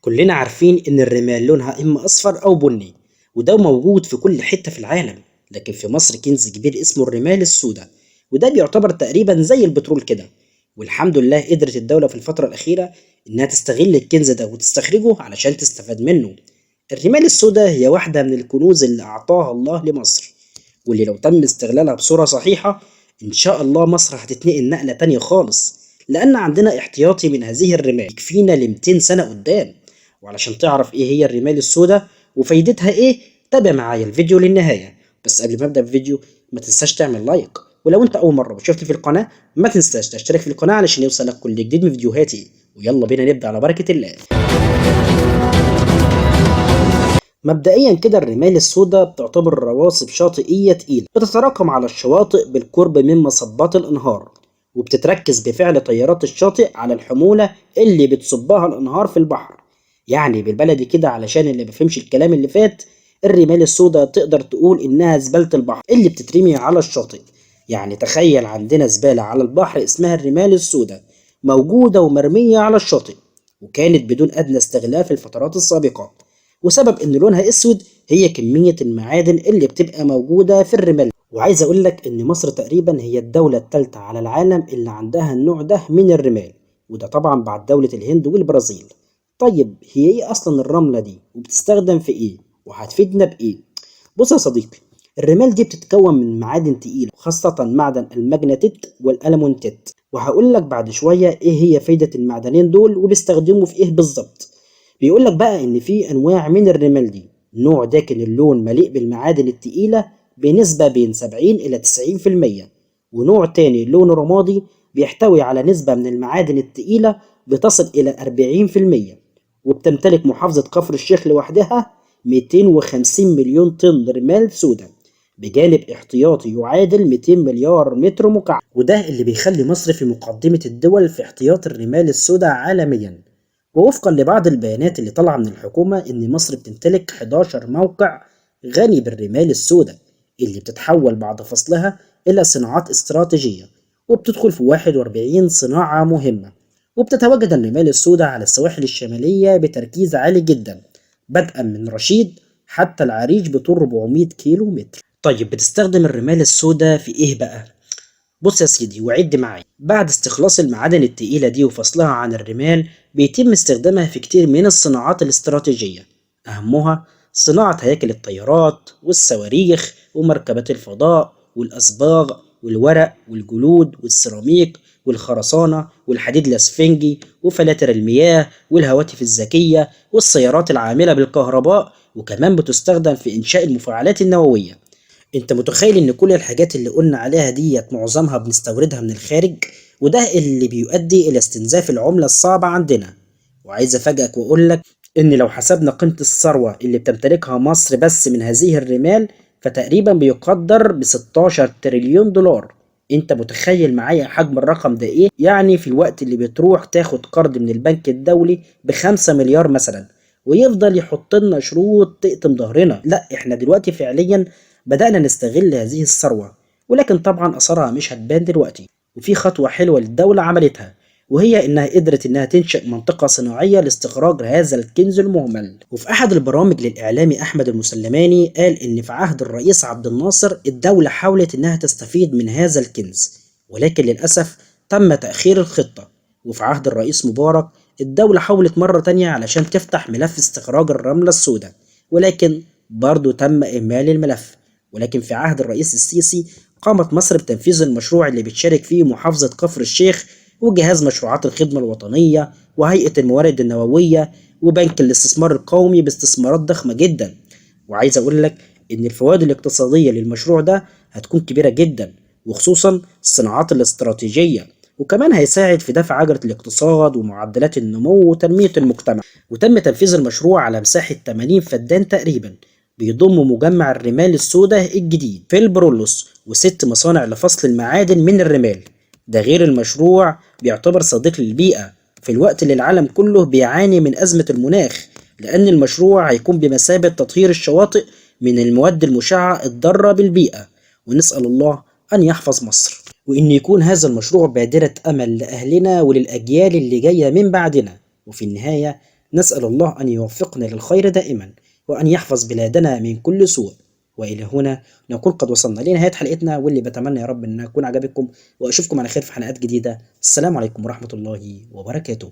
كلنا عارفين إن الرمال لونها إما أصفر أو بني، وده موجود في كل حتة في العالم. لكن في مصر كنز كبير اسمه الرمال السوداء، وده بيعتبر تقريبا زي البترول كده. والحمد لله قدرت الدولة في الفترة الأخيرة إنها تستغل الكنز ده وتستخرجه علشان تستفاد منه. الرمال السوداء هي واحدة من الكنوز اللي أعطاها الله لمصر، واللي لو تم استغلالها بصورة صحيحة إن شاء الله مصر هتتنقل نقلة تانية خالص، لأن عندنا احتياطي من هذه الرمال يكفينا ل 200 سنة قدام. وعلشان تعرف إيه هي الرمال السوداء وفايدتها إيه، تابع معايا الفيديو للنهاية. بس قبل ما أبدأ الفيديو ما تنساش تعمل لايك، ولو أنت أول مرة بتشوفني في القناة ما تنساش تشترك في القناة علشان يوصلك كل جديد من فيديوهاتي. ويلا بينا نبدأ على بركة الله. مبدئيا كده الرمال السوداء بتعتبر رواسب شاطئية تقيلة بتتراكم على الشواطئ بالقرب من مصبات الأنهار، وبتتركز بفعل تيارات الشاطئ على الحمولة اللي بتصبها الأنهار في البحر. يعني بالبلدي كده علشان اللي مفهمش الكلام اللي فات، الرمال السوداء تقدر تقول إنها زبالة البحر اللي بتترمي على الشاطئ. يعني تخيل عندنا زبالة على البحر اسمها الرمال السوداء، موجودة ومرمية على الشاطئ، وكانت بدون أدنى استغلال في الفترات السابقة. وسبب ان لونها اسود هي كمية المعادن اللي بتبقى موجودة في الرمال. وعايز اقول لك ان مصر تقريبا هي الدولة الثالثة على العالم اللي عندها النوع ده من الرمال، وده طبعا بعد دولة الهند والبرازيل. طيب هي ايه اصلا الرملة دي وبتستخدم في ايه وهتفيدنا بايه؟ بص يا صديقي، الرمال دي بتتكون من معادن تقيلة، خاصة معدن الماجنتيت والألمونتيت، وهقول لك بعد شوية ايه هي فايدة المعدنين دول وبيستخدموا في ايه بالظبط. بيقول لك بقى إن في أنواع من الرمال دي، نوع داكن اللون مليء بالمعادن التقيلة بنسبة بين 70 إلى 90%، ونوع تاني لونه رمادي بيحتوي على نسبة من المعادن التقيلة بتصل إلى 40%. وبتمتلك محافظة كفر الشيخ لوحدها 250 مليون طن رمال سوداء، بجانب احتياطي يعادل 200 مليار متر مكعب، وده اللي بيخلي مصر في مقدمة الدول في احتياط الرمال السوداء عالميا. ووفقا لبعض البيانات اللي طالعة من الحكومة إن مصر بتمتلك 11 موقع غني بالرمال السوداء، اللي بتتحول بعد فصلها إلى صناعات استراتيجية، وبتدخل في 41 صناعة مهمة. وبتتواجد الرمال السوداء على السواحل الشمالية بتركيز عالي جدا، بدءا من رشيد حتى العريش بطول 400 كيلو متر. طيب بتستخدم الرمال السوداء في إيه بقى؟ بص يا سيدي وعد معايا، بعد استخلاص المعادن التقيلة دي وفصلها عن الرمال بيتم استخدامها في كتير من الصناعات الاستراتيجية، أهمها صناعة هياكل الطيارات والصواريخ ومركبات الفضاء والأصباغ والورق والجلود والسيراميك والخرسانة والحديد الأسفنجي وفلاتر المياه والهواتف الذكية والسيارات العاملة بالكهرباء، وكمان بتستخدم في إنشاء المفاعلات النووية. انت متخيل ان كل الحاجات اللي قلنا عليها ديت معظمها بنستوردها من الخارج، وده اللي بيؤدي الى استنزاف العملة الصعبة عندنا. وعايز افاجئك واقول لك ان لو حسبنا قيمة الثروة اللي بتمتلكها مصر بس من هذه الرمال فتقريبا بيقدر ب 16 تريليون دولار. انت متخيل معايا حجم الرقم ده ايه؟ يعني في الوقت اللي بتروح تاخد قرض من البنك الدولي ب5 مليار مثلا، ويفضل يحط لنا شروط تقطم ظهرنا. لا احنا دلوقتي فعليا بدأنا نستغل هذه الثروة، ولكن طبعا أثرها مش هتبان دلوقتي. وفي خطوة حلوة للدولة عملتها، وهي إنها قدرت إنها تنشئ منطقة صناعية لاستخراج هذا الكنز المهمل. وفي أحد البرامج للإعلامي أحمد المسلماني قال إن في عهد الرئيس عبد الناصر الدولة حاولت إنها تستفيد من هذا الكنز، ولكن للأسف تم تأخير الخطة. وفي عهد الرئيس مبارك الدولة حاولت مرة تانية علشان تفتح ملف استخراج الرملة السوداء، ولكن برضه تم إهمال الملف. ولكن في عهد الرئيس السيسي قامت مصر بتنفيذ المشروع اللي بتشارك فيه محافظة كفر الشيخ وجهاز مشروعات الخدمة الوطنية وهيئة الموارد النووية وبنك الاستثمار القومي باستثمارات ضخمة جدا. وعايز أقول لك إن الفوائد الاقتصادية للمشروع ده هتكون كبيرة جدا، وخصوصا الصناعات الاستراتيجية، وكمان هيساعد في دفع عجلة الاقتصاد ومعدلات النمو وتنمية المجتمع. وتم تنفيذ المشروع على مساحة 80 فدان تقريبا، بيضم مجمع الرمال السوداء الجديد في البرولوس وست مصانع لفصل المعادن من الرمال. ده غير المشروع بيعتبر صديق للبيئة في الوقت اللي العالم كله بيعاني من أزمة المناخ، لأن المشروع هيكون بمثابة تطهير الشواطئ من المواد المشعة الضارة بالبيئة. ونسأل الله أن يحفظ مصر، وإن يكون هذا المشروع بادرة أمل لأهلنا وللأجيال اللي جاية من بعدنا. وفي النهاية نسأل الله أن يوفقنا للخير دائما، وأن يحفظ بلادنا من كل سوء. وإلى هنا نكون قد وصلنا لنهاية حلقتنا، واللي بتمنى يا رب أنها تكون عجبتكم، وأشوفكم على خير في حلقات جديدة. السلام عليكم ورحمة الله وبركاته.